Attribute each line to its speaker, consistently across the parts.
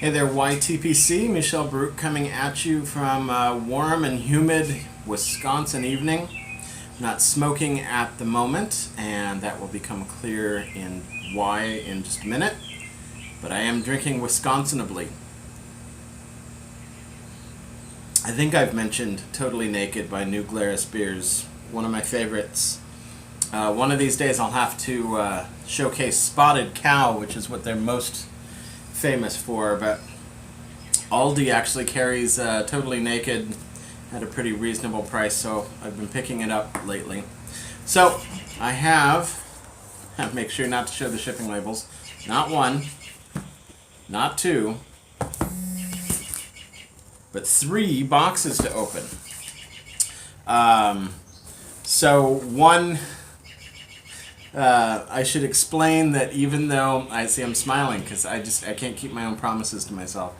Speaker 1: Hey there, YTPC. Michelle Baruch coming at you from a warm and humid Wisconsin evening. Not smoking at the moment, and that will become clear in why in just a minute. But I am drinking Wisconsinably. I think I've mentioned Totally Naked by New Glarus Beers, one of my favorites. One of these days I'll have to showcase Spotted Cow, which is what they're most famous for, but Aldi actually carries Totally Naked at a pretty reasonable price, so I've been picking it up lately. So I have make sure not to show the shipping labels, not one, not two, but 3 boxes to open. So one, I should explain that even though, I'm smiling because I can't keep my own promises to myself.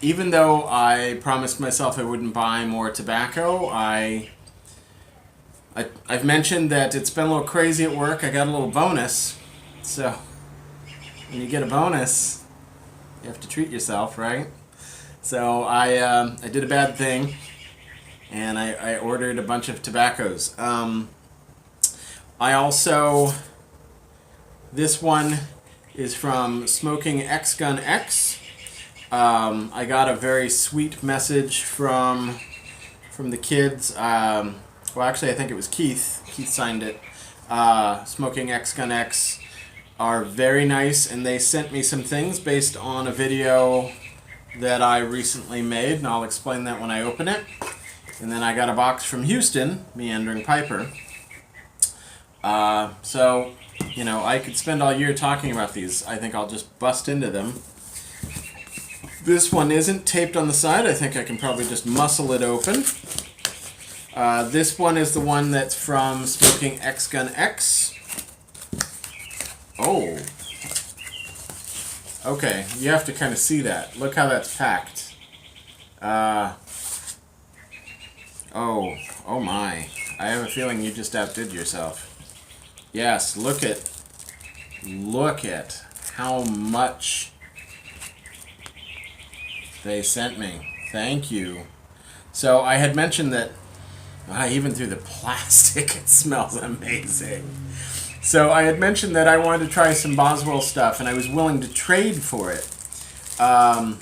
Speaker 1: Even though I promised myself I wouldn't buy more tobacco, I've mentioned that it's been a little crazy at work. I got a little bonus. So when you get a bonus, you have to treat yourself, right? So I did a bad thing, and I ordered a bunch of tobaccos. I also, this one is from Smoking xGunx. I got a very sweet message from the kids. Well, actually, I think it was Keith. Keith signed it. Smoking xGunx are very nice, and they sent me some things based on a video that I recently made, and I'll explain that when I open it. And then I got a box from Houston, Meandering Piper. So, you know, I could spend all year talking about these. I think I'll just bust into them. This one isn't taped on the side. I think I can probably just muscle it open. This one is the one that's from Smoking xGunx. Oh. Okay, you have to kind of see that. Look how that's packed. Oh my. I have a feeling you just outdid yourself. Yes, look at how much they sent me. Thank you. So I had mentioned that even through the plastic it smells amazing. So I had mentioned that I wanted to try some Boswell stuff, and I was willing to trade for it. The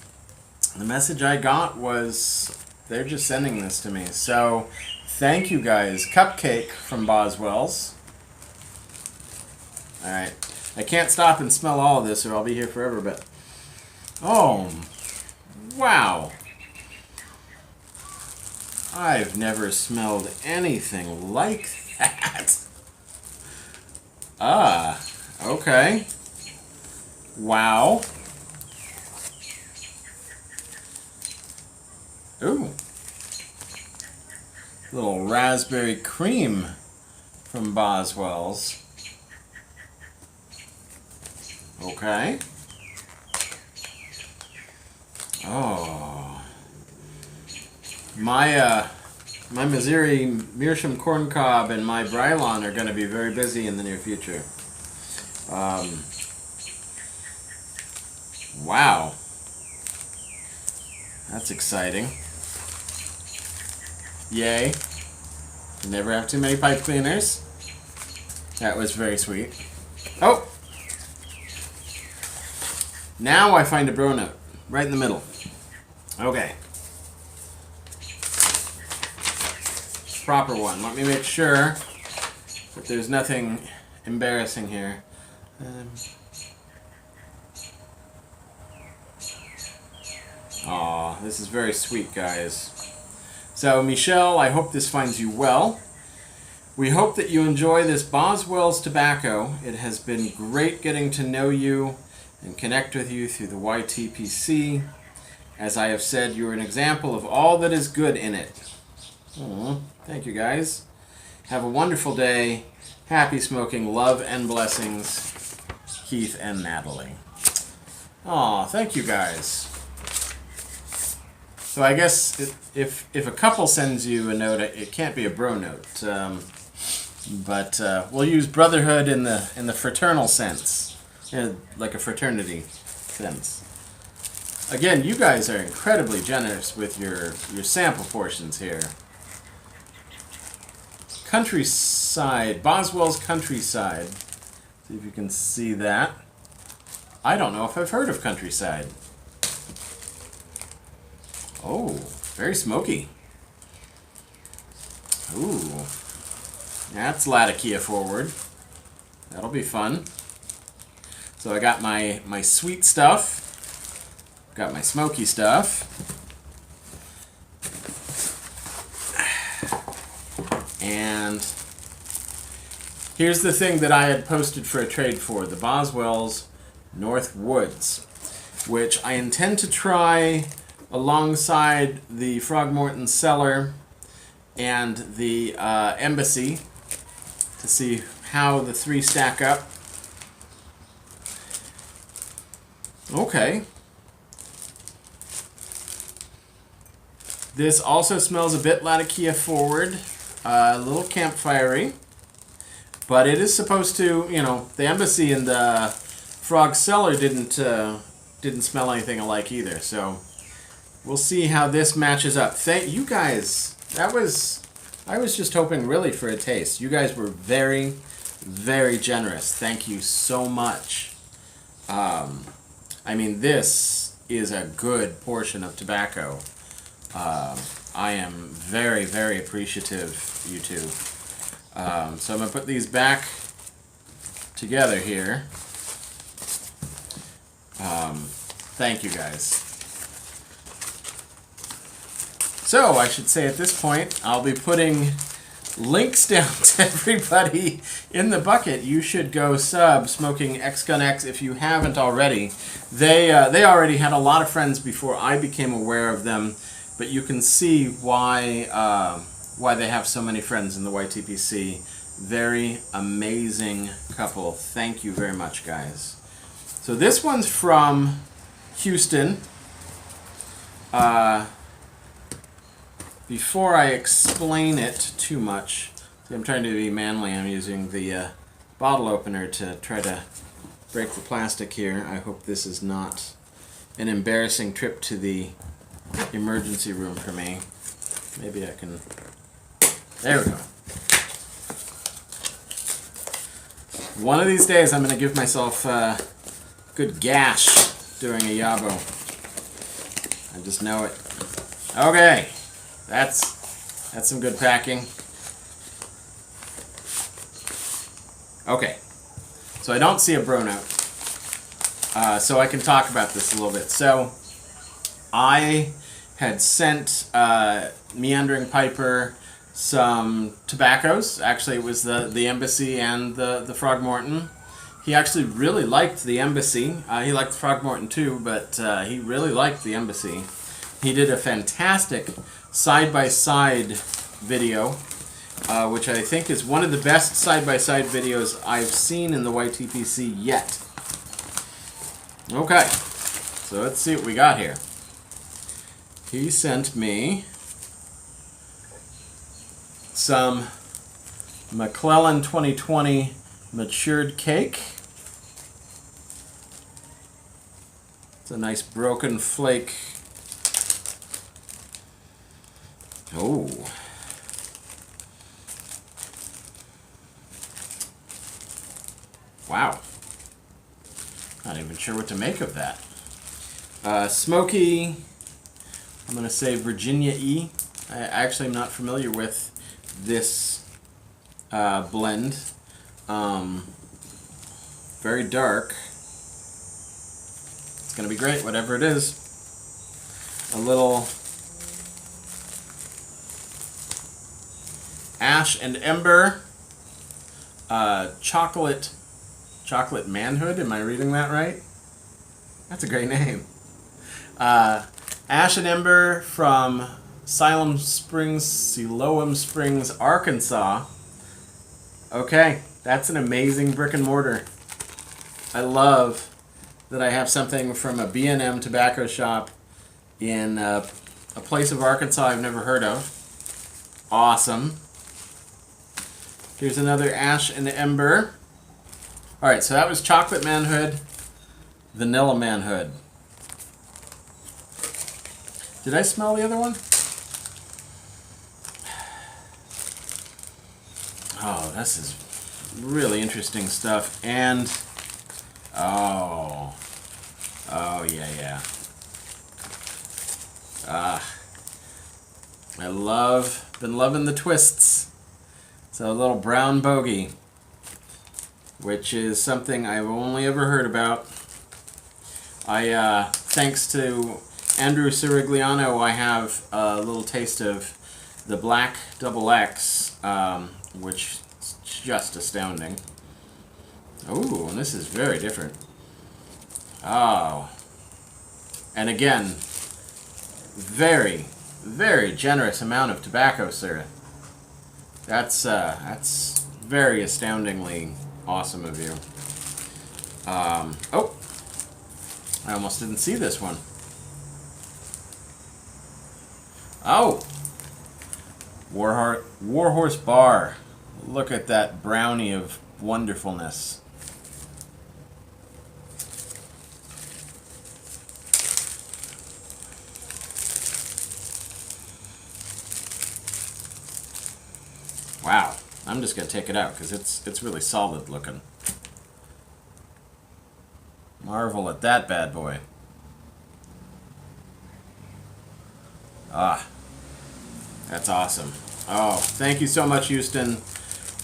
Speaker 1: message I got was they're just sending this to me. So thank you guys. Cupcake from Boswell's. Alright. I can't stop and smell all of this or I'll be here forever, but oh, wow. I've never smelled anything like that. Okay. Wow. Ooh. Little raspberry cream from Boswell's. Okay. Oh. My Missouri Meerschaum corn cob and my Brylon are going to be very busy in the near future. Wow. That's exciting. Yay. You never have too many pipe cleaners. That was very sweet. Oh! Now I find a bro note. Right in the middle. Okay. Proper one. Let me make sure that there's nothing embarrassing here. Aw, this is very sweet, guys. So, Michelle, I hope this finds you well. We hope that you enjoy this Boswell's tobacco. It has been great getting to know you and connect with you through the YTPC. As I have said, you're an example of all that is good in it. Thank you, guys. Have a wonderful day. Happy smoking. Love and blessings. Keith and Natalie. Aw, thank you, guys. So I guess if a couple sends you a note, it can't be a bro note. But we'll use brotherhood in the fraternal sense. Like a fraternity sense. Again, you guys are incredibly generous with your sample portions here. Countryside, Boswell's Countryside. See if you can see that. I don't know if I've heard of Countryside. Oh, very smoky. Ooh, that's Latakia forward. That'll be fun. So I got my sweet stuff. Got my smoky stuff. And here's the thing that I had posted for a trade for, the Boswell's North Woods, which I intend to try alongside the Throgmorton Cellar and the Embassy to see how the three stack up. Okay. This also smells a bit Latakia forward, a little campfirey, but it is supposed to, you know, the Embassy and the Frog Cellar didn't smell anything alike either, so we'll see how this matches up. Thank you guys. I was just hoping really for a taste. You guys were very, very generous. Thank you so much. I mean, this is a good portion of tobacco. I am very, very appreciative, you two. So I'm going to put these back together here. Thank you guys. So I should say at this point, I'll be putting links down to everybody in the bucket. You should go sub Smoking xGunx if you haven't already. They already had a lot of friends before I became aware of them. But you can see why they have so many friends in the YTPC. Very amazing couple. Thank you very much, guys. So this one's from Houston. Before I explain it too much, I'm trying to be manly. I'm using the bottle opener to try to break the plastic here. I hope this is not an embarrassing trip to the emergency room for me. Maybe I can... There we go. One of these days I'm going to give myself a good gash doing a Yabo. I just know it. Okay. That's some good packing. Okay. So I don't see a bro note. So I can talk about this a little bit. So I had sent Meandering Piper some tobaccos. Actually, it was the Embassy and the Throgmorton. He actually really liked the Embassy. He liked the Throgmorton too, but he really liked the Embassy. He did a fantastic side-by-side video, which I think is one of the best side-by-side videos I've seen in the YTPC yet. Okay, so let's see what we got here. He sent me some McClellan 2020 matured cake. It's a nice broken flake. Oh. Wow. Not even sure what to make of that. Smoky, I'm going to say Virginia E. I actually am not familiar with this blend. Very dark. It's going to be great, whatever it is. A little Ash and Ember. Chocolate Manhood. Am I reading that right? That's a great name. Ash and Ember from Siloam Springs, Arkansas. Okay, that's an amazing brick and mortar. I love that I have something from a B&M tobacco shop in a place of Arkansas I've never heard of. Awesome. Here's another Ash and Ember. Alright, so that was Chocolate Manhood, Vanilla Manhood. Did I smell the other one? Oh, this is really interesting stuff. And, oh, yeah. Been loving the twists. So a little brown bogey, which is something I've only ever heard about. Thanks to Andrew Sirigliano, I have a little taste of the Black XX, which is just astounding. Ooh, and this is very different. Oh. And again, very, very generous amount of tobacco, sir. That's very astoundingly awesome of you. Oh, I almost didn't see this one. Oh, Warhorse Bar. Look at that brownie of wonderfulness. Wow, I'm just gonna take it out because it's really solid looking. Marvel at that bad boy. Ah, that's awesome. Oh, thank you so much, Houston.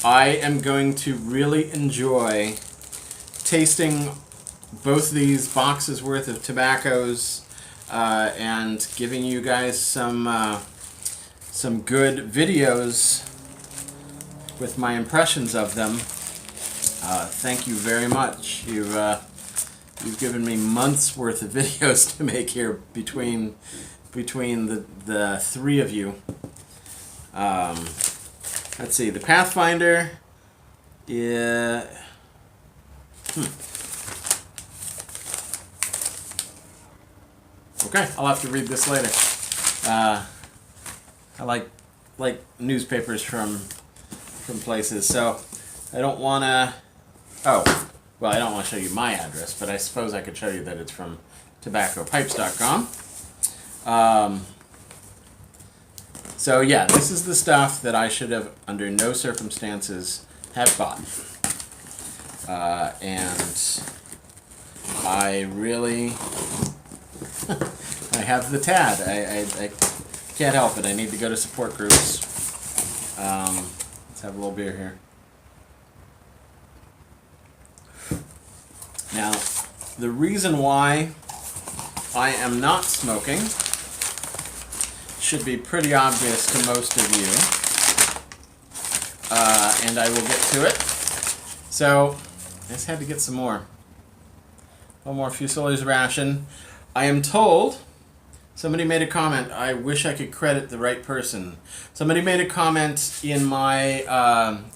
Speaker 1: I am going to really enjoy tasting both these boxes worth of tobaccos and giving you guys some good videos with my impressions of them. Thank you very much. You've given me months worth of videos to make here between the three of you. Let's see, the Pathfinder. Yeah. Okay, I'll have to read this later. I like newspapers from places, so I don't want to. Oh, well, I don't want to show you my address, but I suppose I could show you that it's from tobaccopipes.com. So yeah, this is the stuff that I should have, under no circumstances, have bought. And I really, I have the tad. I can't help it. I need to go to support groups. Let's have a little beer here. Now, the reason why I am not smoking should be pretty obvious to most of you, and I will get to it. So, I just had to get some more. One more Fusilier's ration. I am told, somebody made a comment, I wish I could credit the right person. Somebody made a comment in my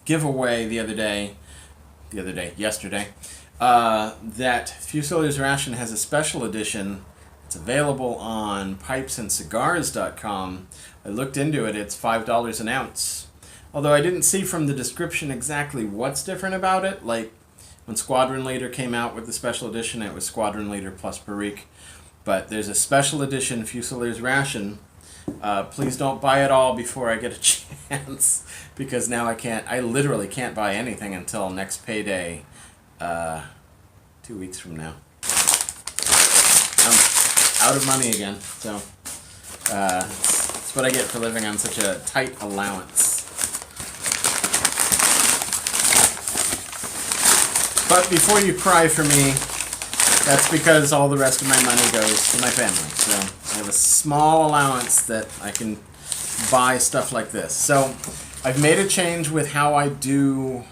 Speaker 1: giveaway yesterday, that Fusilier's ration has a special edition. It's available on pipesandcigars.com. I looked into it. It's $5 an ounce. Although I didn't see from the description exactly what's different about it. Like when Squadron Leader came out with the special edition, it was Squadron Leader plus Perique. But there's a special edition Fusilier's ration. Please don't buy it all before I get a chance, because now I literally can't buy anything until next payday, 2 weeks from now. Out of money again, so that's what I get for living on such a tight allowance. But before you cry for me, that's because all the rest of my money goes to my family. So I have a small allowance that I can buy stuff like this. So I've made a change with how I'm going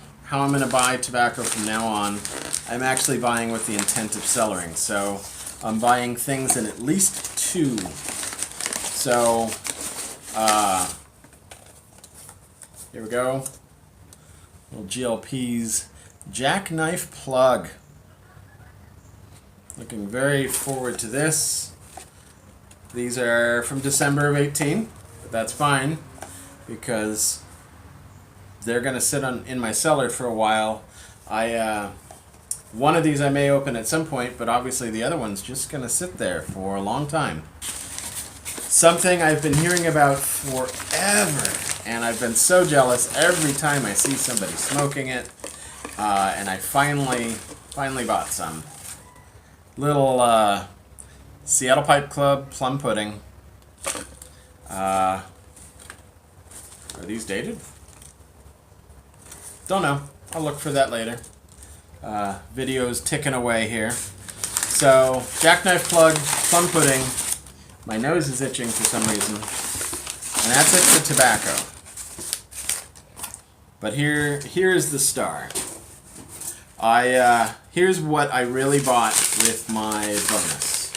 Speaker 1: to buy tobacco from now on. I'm actually buying with the intent of cellaring. So I'm buying things in at least two. So, here we go. Little GLP's jackknife plug. Looking very forward to this. These are from December of 18, but that's fine because they're going to sit in my cellar for a while. One of these I may open at some point, but obviously the other one's just going to sit there for a long time. something I've been hearing about forever, and I've been so jealous every time I see somebody smoking it, and I finally bought some. Little Seattle Pipe Club Plum Pudding. Are these dated? Don't know. I'll look for that later. Video's ticking away here. So, jackknife plug, plum pudding. My nose is itching for some reason. And that's it for tobacco. But here's the star. Here's what I really bought with my bonus.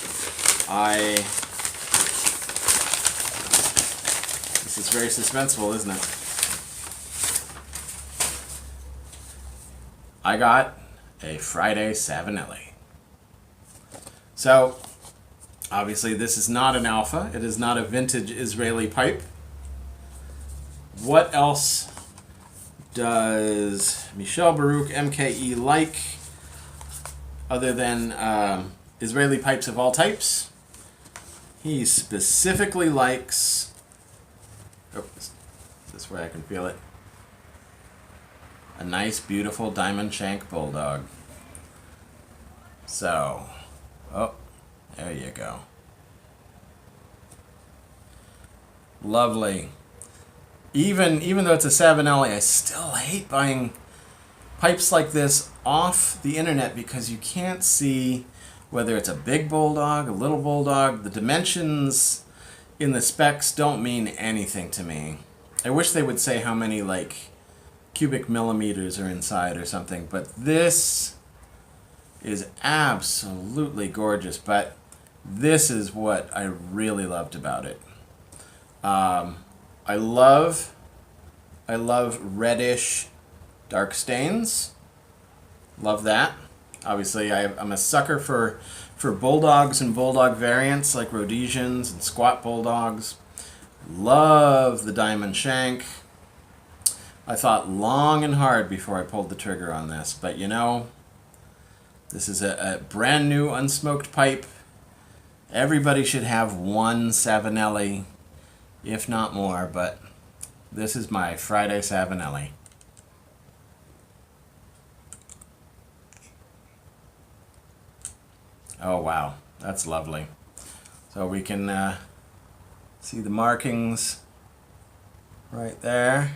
Speaker 1: This is very suspenseful, isn't it? I got a Friday Savinelli. So, obviously this is not an alpha. It is not a vintage Israeli pipe. What else does Michel Baruch MKE like other than Israeli pipes of all types? He specifically likes... Oh, is this where I can feel it? A nice, beautiful diamond shank bulldog. So, oh, there you go. Lovely. Even though it's a Savinelli, I still hate buying pipes like this off the internet because you can't see whether it's a big bulldog, a little bulldog. The dimensions in the specs don't mean anything to me. I wish they would say how many, like, cubic millimeters are inside or something, but this is absolutely gorgeous. But this is what I really loved about it. I love reddish dark stains. Love that. Obviously, I'm a sucker for bulldogs and bulldog variants like Rhodesians and squat bulldogs. Love the diamond shank. I thought long and hard before I pulled the trigger on this, but you know, this is a brand new unsmoked pipe. Everybody should have one Savinelli, if not more, but this is my Friday Savinelli. Oh wow, that's lovely. So we can see the markings right there.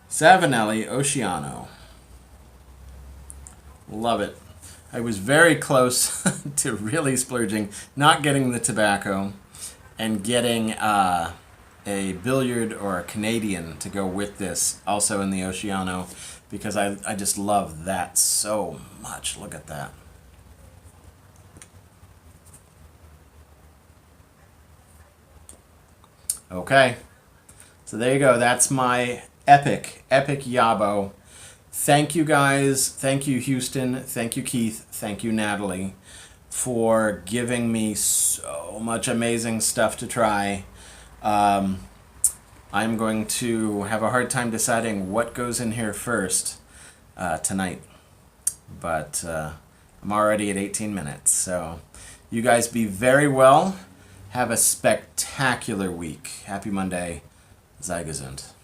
Speaker 1: Savinelli Oceano. Love it. I was very close to really splurging, not getting the tobacco, and getting a billiard or a Canadian to go with this, also in the Oceano, because I just love that so much. Look at that. Okay. So there you go. That's my epic Yabo. Thank you guys. Thank you, Houston. Thank you, Keith. Thank you, Natalie, for giving me so much amazing stuff to try. I'm going to have a hard time deciding what goes in here first tonight. But I'm already at 18 minutes. So you guys be very well. Have a spectacular week. Happy Monday. Sei gesund.